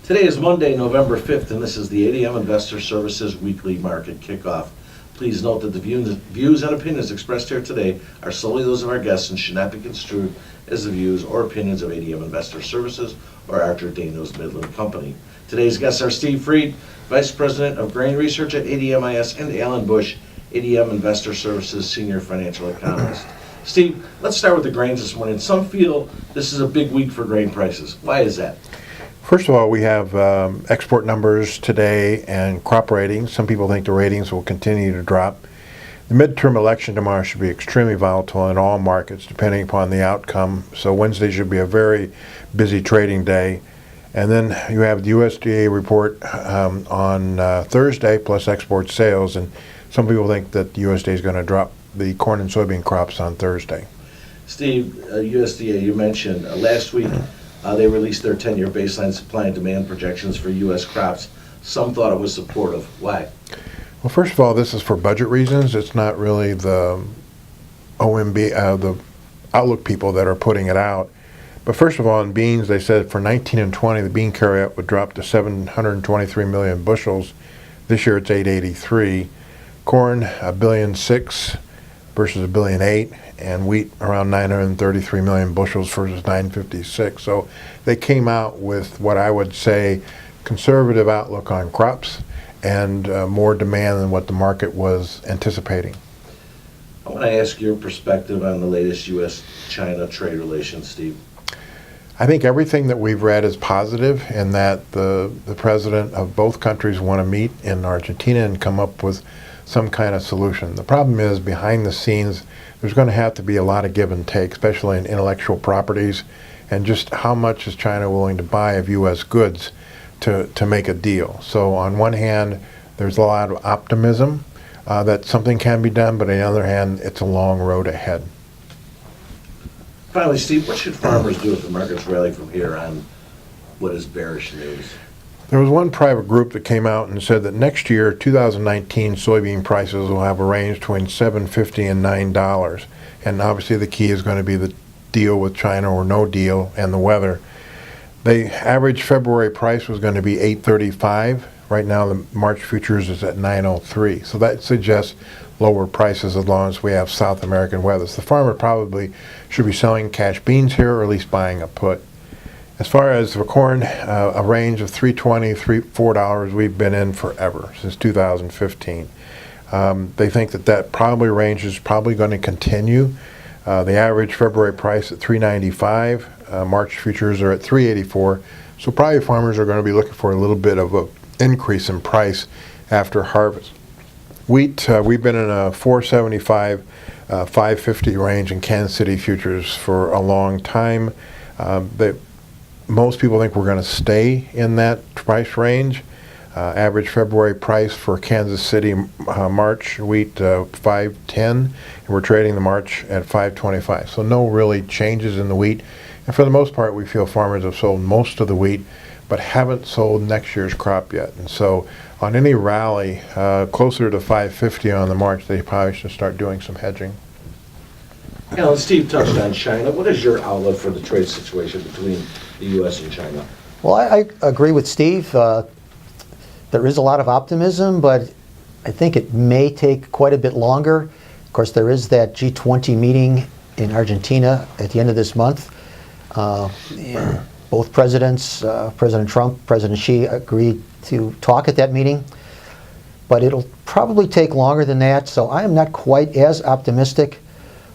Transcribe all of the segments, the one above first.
Today is Monday, November 5th, and this is the ADM Investor Services Weekly Market Kickoff. Please note that the views and opinions expressed here today are solely those of our guests and should not be construed as the views or opinions of ADM Investor Services or Archer Daniels Midland Company. Today's guests are Steve Freed, Vice President of Grain Research at ADMIS, and Alan Bush, ADM Investor Services Senior Financial Economist. Steve, let's start with the grains this morning. Some feel this is a big week for grain prices. Why is that? First of all, we have export numbers today and crop ratings. Some people think the ratings will continue to drop. The midterm election tomorrow should be extremely volatile in all markets, depending upon the outcome. So Wednesday should be a very busy trading day. And then you have the USDA report on Thursday, plus export sales. And some people think that the USDA is going to drop the corn and soybean crops on Thursday. Steve, USDA, you mentioned last week they released their 10-year baseline supply and demand projections for U.S. crops. Some thought it was supportive. Why? Well, first of all, this is for budget reasons. It's not really the OMB, the Outlook people that are putting it out. But first of all, in beans, they said for 19 and 20, the bean carryout would drop to 723 million bushels. This year it's 883. Corn, 1.6 billion versus 1.8 billion, and wheat around 933 million bushels versus 956. So they came out with what I would say conservative outlook on crops and more demand than what the market was anticipating. I want to ask your perspective on the latest U.S.-China trade relations, Steve. I think everything that we've read is positive in that the president of both countries want to meet in Argentina and come up with some kind of solution. The problem is behind the scenes there's going to have to be a lot of give and take, especially in intellectual properties, and just how much is China willing to buy of U.S. goods to make a deal. So on one hand there's a lot of optimism that something can be done, but on the other hand it's a long road ahead. Finally, Steve, what should farmers do if the markets rally from here on what is bearish news? There was one private group that came out and said that next year, 2019, soybean prices will have a range between $7.50 and $9. And obviously the key is going to be the deal with China or no deal and the weather. The average February price was going to be $8.35. Right now the March futures is at $9.03. So that suggests lower prices as long as we have South American weather. So the farmer probably should be selling cash beans here or at least buying a put. As far as for corn, a range of $3.20, $4 we've been in forever, since 2015. They think that probably range is probably going to continue. The average February price at $3.95. March futures are at $3.84. So probably farmers are going to be looking for a little bit of an increase in price after harvest. Wheat, we've been in a $4.75, $5.50 range in Kansas City futures for a long time. Most people think we're going to stay in that price range. Average February price for Kansas City March wheat $5.10, and we're trading the March at $5.25. So no really changes in the wheat. And for the most part, we feel farmers have sold most of the wheat, but haven't sold next year's crop yet. And so on any rally closer to $5.50 on the March, they probably should start doing some hedging. Alan, Steve touched on China. What is your outlook for the trade situation between the U.S. and China? Well, I agree with Steve. There is a lot of optimism, but I think it may take quite a bit longer. Of course, there is that G20 meeting in Argentina at the end of this month. And both presidents, President Trump, President Xi, agreed to talk at that meeting. But it'll probably take longer than that, so I am not quite as optimistic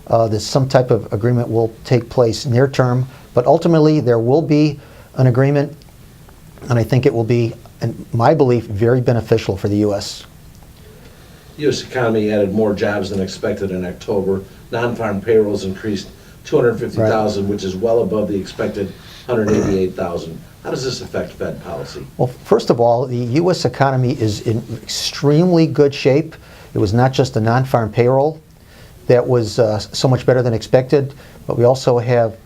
that some type of agreement will take place near term. But ultimately, there will be an agreement, and I think it will be, in my belief, very beneficial for the U.S. The U.S. economy added more jobs than expected in October. Non-farm payrolls increased 250,000, which is well above the expected 188,000. How does this affect Fed policy? Well, first of all, the U.S. economy is in extremely good shape. It was not just the non-farm payroll that was so much better than expected, but we also have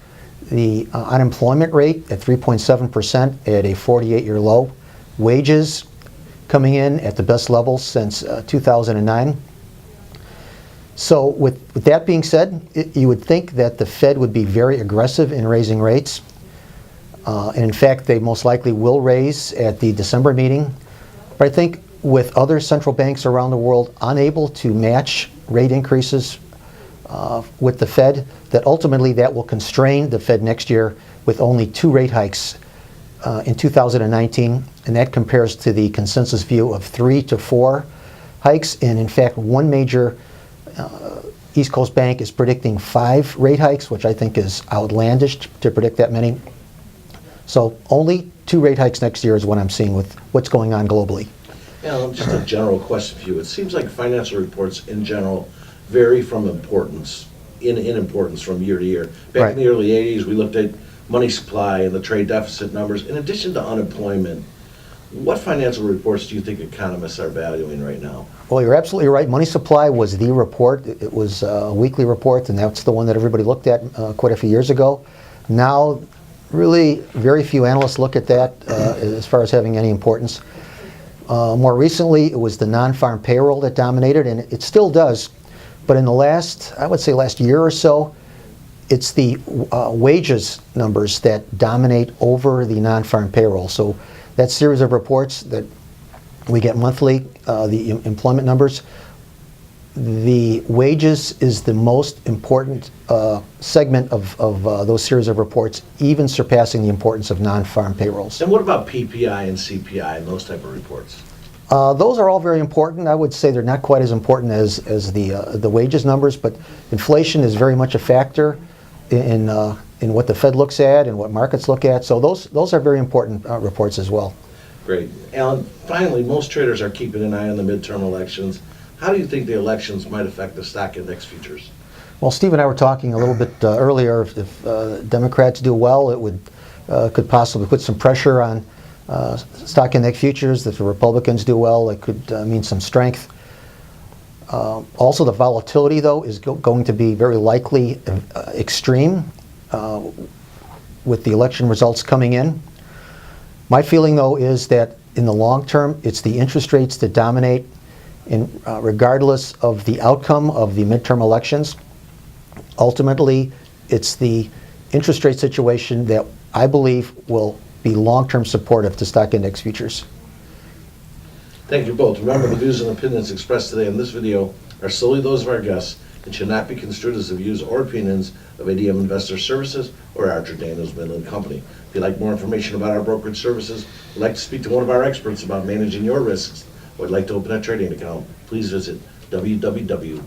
the unemployment rate at 3.7% at a 48-year low. Wages coming in at the best level since 2009. So with that being said, you would think that the Fed would be very aggressive in raising rates. And in fact, they most likely will raise at the December meeting. But I think with other central banks around the world unable to match rate increases with the Fed, that ultimately that will constrain the Fed next year with only 2 rate hikes in 2019, and that compares to the consensus view of 3 to 4 hikes. And in fact, one major East Coast bank is predicting 5 rate hikes, which I think is outlandish to predict that many. So only 2 rate hikes next year is what I'm seeing with what's going on globally. Alan, just a general question for you. It seems like financial reports in general vary from importance, in importance from year to year. Back in the early 80s, we looked at money supply and the trade deficit numbers. In addition to unemployment, what financial reports do you think economists are valuing right now? Well, you're absolutely right. Money supply was the report. It was a weekly report, and that's the one that everybody looked at quite a few years ago. Now, really, very few analysts look at that as far as having any importance. More recently, it was the non-farm payroll that dominated, and it still does. But in the last, I would say last year or so, it's the wages numbers that dominate over the non-farm payroll. So that series of reports that we get monthly, the employment numbers, the wages is the most important segment of those series of reports, even surpassing the importance of non-farm payrolls. And what about PPI and CPI and those type of reports? Those are all very important. I would say they're not quite as important as the wages numbers, but inflation is very much a factor in what the Fed looks at and what markets look at. So those are very important reports as well. Great. Alan, finally, most traders are keeping an eye on the midterm elections. How do you think the elections might affect the stock index futures? Well, Steve and I were talking a little bit earlier. If Democrats do well, it would could possibly put some pressure on stock index futures. If the Republicans do well, it could mean some strength. Also, the volatility, though, is going to be very likely extreme with the election results coming in. My feeling, though, is that in the long term, it's the interest rates that dominate, regardless of the outcome of the midterm elections. Ultimately, it's the interest rate situation that I believe will be long-term supportive to stock index futures. Thank you both. Remember, the views and opinions expressed today in this video are solely those of our guests and should not be construed as the views or opinions of ADM Investor Services or Archer Daniels Midland Company. If you'd like more information about our brokerage services, would like to speak to one of our experts about managing your risks, or would like to open a trading account, please visit www.admis.com.